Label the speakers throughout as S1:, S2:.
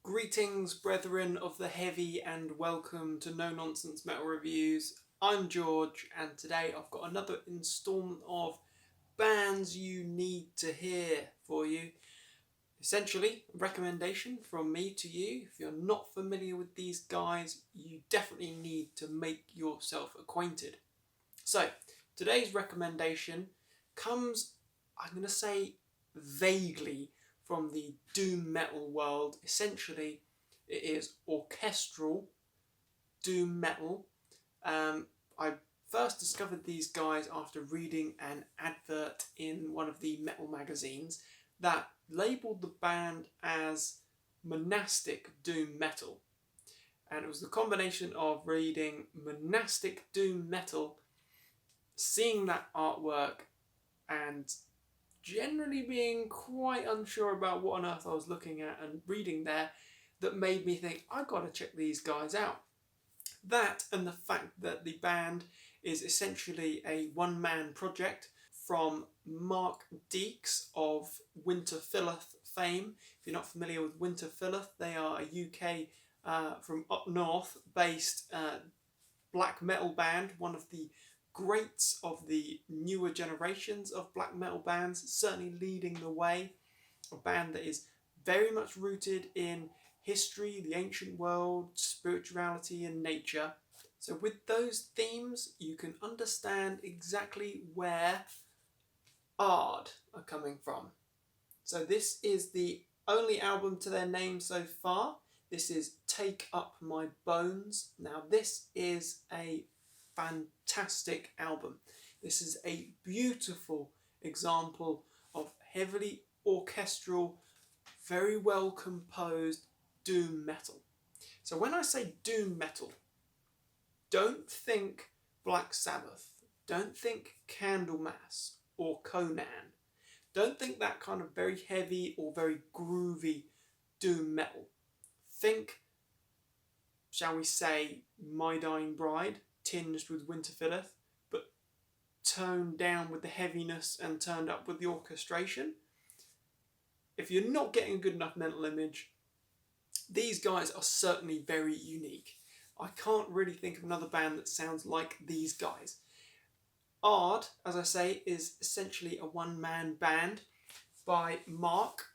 S1: Greetings, brethren of the heavy, and welcome to No Nonsense Metal Reviews. I'm George, and today I've got another instalment of bands you need to hear for you. Essentially, a recommendation from me to you. If you're not familiar with these guys, you definitely need to make yourself acquainted. So, today's recommendation comes, I'm going to say, vaguely from the doom metal world. Essentially, it is orchestral doom metal. I first discovered these guys after reading an advert in one of the metal magazines that labelled the band as Monastic Doom Metal. And it was the combination of reading Monastic Doom Metal, seeing that artwork, and generally being quite unsure about what on earth I was looking at and reading there, that made me think, I've got to check these guys out. That and the fact that the band is essentially a one-man project from Mark Deeks of Winter Philith fame. If you're not familiar with Winter Philith, they are a UK from up north based black metal band, one of the greats of the newer generations of black metal bands, certainly leading the way. A band that is very much rooted in history, the ancient world, spirituality and nature. So with those themes, you can understand exactly where ARD are coming from. So this is the only album to their name so far. This is Take Up My Bones. Now this is a fantastic album. This is a beautiful example of heavily orchestral, very well composed doom metal. So when I say doom metal, don't think Black Sabbath, don't think Candlemass or Conan. Don't think that kind of very heavy or very groovy doom metal. Think, shall we say, My Dying Bride, tinged with Winter Philith, but toned down with the heaviness and turned up with the orchestration. If you're not getting a good enough mental image, these guys are certainly very unique. I can't really think of another band that sounds like these guys. ARD, as I say, is essentially a one-man band by Mark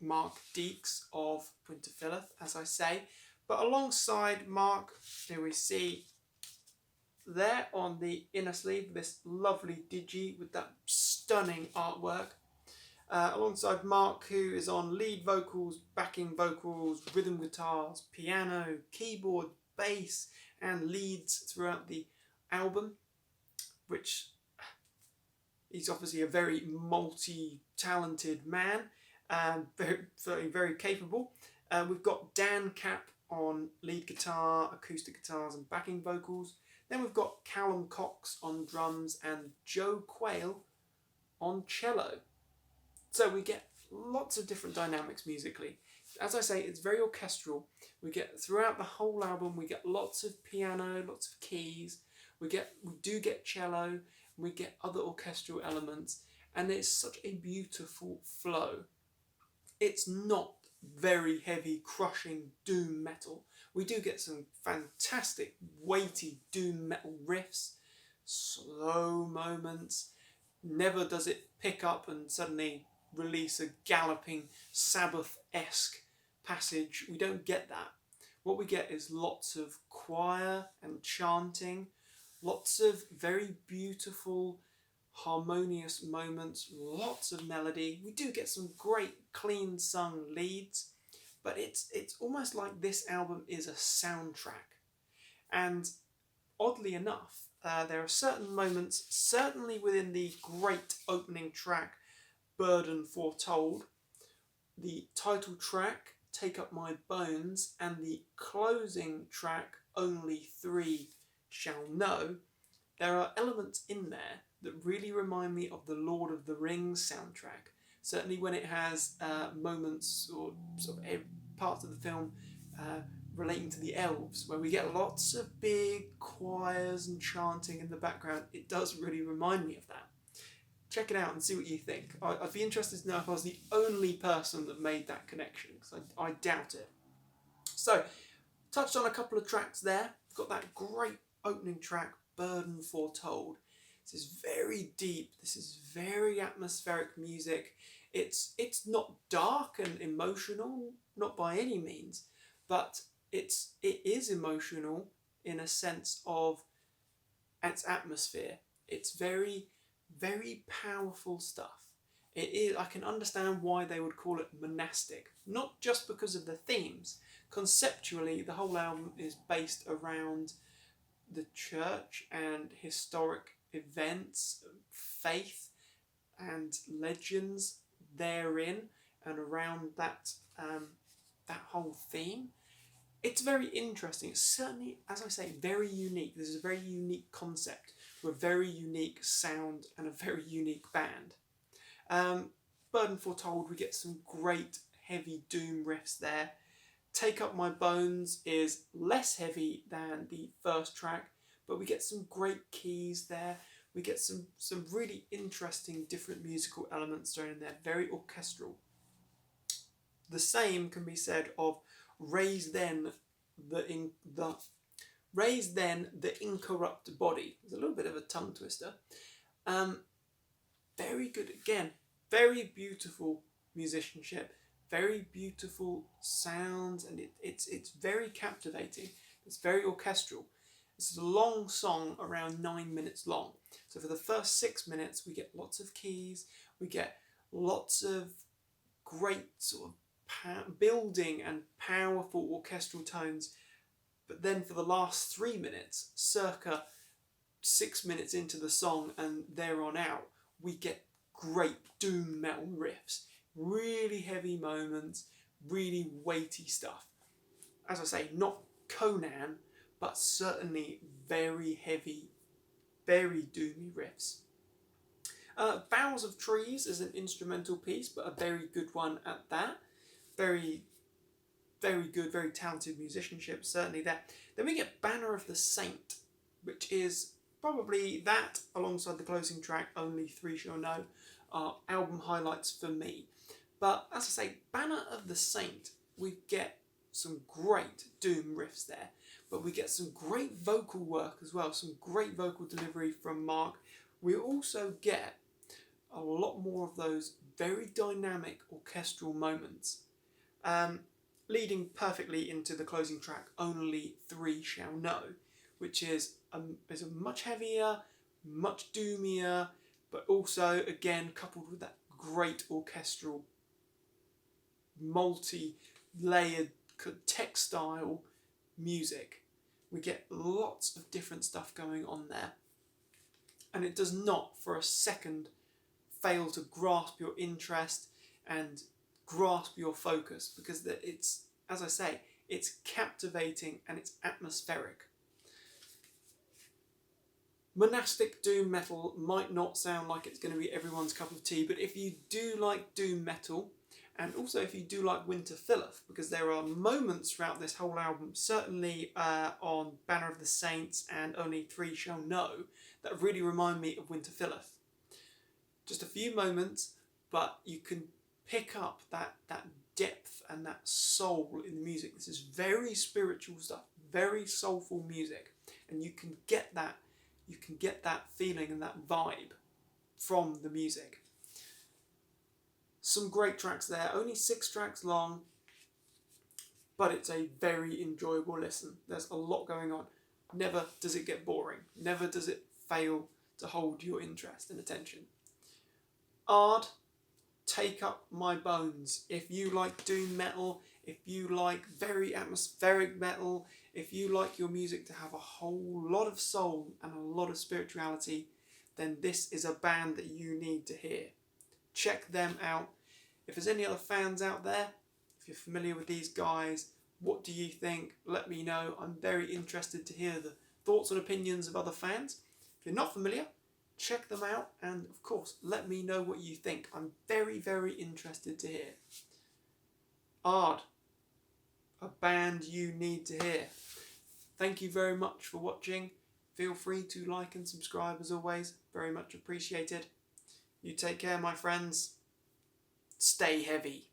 S1: Deeks of Winter Philith, as I say. But alongside Mark, here we see there on the inner sleeve this lovely digi with that stunning artwork. Alongside Mark, who is on lead vocals, backing vocals, rhythm guitars, piano, keyboard, bass, and leads throughout the album, which he's obviously a very multi-talented man, and very capable. We've got Dan Cap on lead guitar, acoustic guitars, and backing vocals. Then we've got Callum Cox on drums and Joe Quayle on cello. So we get lots of different dynamics musically. As I say, it's very orchestral. We get throughout the whole album, we get lots of piano, lots of keys. We do get cello, we get other orchestral elements, and it's such a beautiful flow. It's not very heavy, crushing doom metal. We do get some fantastic, weighty doom metal riffs, slow moments. Never does it pick up and suddenly release a galloping Sabbath-esque passage. We don't get that. What we get is lots of choir and chanting, lots of very beautiful, harmonious moments, lots of melody. We do get some great, clean sung leads, but it's almost like this album is a soundtrack. And oddly enough, there are certain moments, certainly within the great opening track, Burden Foretold, the title track, Take Up My Bones, and the closing track, Only Three Shall Know. There are elements in there that really remind me of the Lord of the Rings soundtrack. Certainly when it has moments or sort of parts of the film relating to the elves, where we get lots of big choirs and chanting in the background. It does really remind me of that. Check it out and see what you think. I'd be interested to know if I was the only person that made that connection, because I doubt it. So, touched on a couple of tracks there. Got that great opening track, Burden Foretold. This is very deep. This is very atmospheric music. It's not dark and emotional, not by any means, but it is emotional in a sense of its atmosphere. It's very, very powerful stuff. It is. I can understand why they would call it monastic, not just because of the themes. Conceptually, the whole album is based around the church and historic events, faith and legends therein, and around that that whole theme. It's very interesting. It's certainly, as I say, very unique. This is a very unique concept with a very unique sound and a very unique band. Burden Foretold, we get some great heavy doom riffs there. Take Up My Bones is less heavy than the first track, but we get some great keys there. We get some really interesting different musical elements thrown in there, very orchestral. The same can be said of Raise Then the Incorrupt Body. There's a little bit of a tongue twister. Very good again. Very beautiful musicianship. Very beautiful sounds, and it's very captivating. It's very orchestral. It's a long song, around 9 minutes long. So for the first 6 minutes, we get lots of keys. We get lots of great sort of building and powerful orchestral tones. But then for the last 3 minutes, circa 6 minutes into the song and there on out, we get great doom metal riffs. Really heavy moments, really weighty stuff. As I say, not Conan, but certainly very heavy, very doomy riffs. Boughs of Trees is an instrumental piece, but a very good one at that. Very, very good, very talented musicianship, certainly there. Then we get Banner of the Saint, which is probably that, alongside the closing track, Only Three Shall Know, are album highlights for me. But as I say, Banner of the Saint, we get some great doom riffs there, but we get some great vocal work as well, some great vocal delivery from Mark. We also get a lot more of those very dynamic orchestral moments, leading perfectly into the closing track, Only Three Shall Know, which is a much heavier, much doomier, but also, again, coupled with that great orchestral, multi-layered textile music. We get lots of different stuff going on there, and it does not for a second fail to grasp your interest and grasp your focus, because it's, as I say, it's captivating and it's atmospheric. Monastic Doom Metal might not sound like it's going to be everyone's cup of tea, but if you do like Doom Metal, and also if you do like Winter Filleth, because there are moments throughout this whole album, certainly on Banner of the Saints and Only Three Shall Know, that really remind me of Winter Filleth. Just a few moments, but you can pick up that depth and that soul in the music. This is very spiritual stuff, very soulful music, and you can get that feeling and that vibe from the music. Some great tracks there, only 6 tracks long, but it's a very enjoyable listen. There's a lot going on. Never does it get boring. Never does it fail to hold your interest and attention. ARD, Take Up My Bones. If you like doom metal, if you like very atmospheric metal, if you like your music to have a whole lot of soul and a lot of spirituality, then this is a band that you need to hear. Check them out. If there's any other fans out there, if you're familiar with these guys, what do you think? Let me know. I'm very interested to hear the thoughts and opinions of other fans. If you're not familiar, check them out, and of course, let me know what you think. I'm very, very interested to hear. ARD, a band you need to hear. Thank you very much for watching. Feel free to like and subscribe as always. Very much appreciated. You take care, my friends. Stay heavy.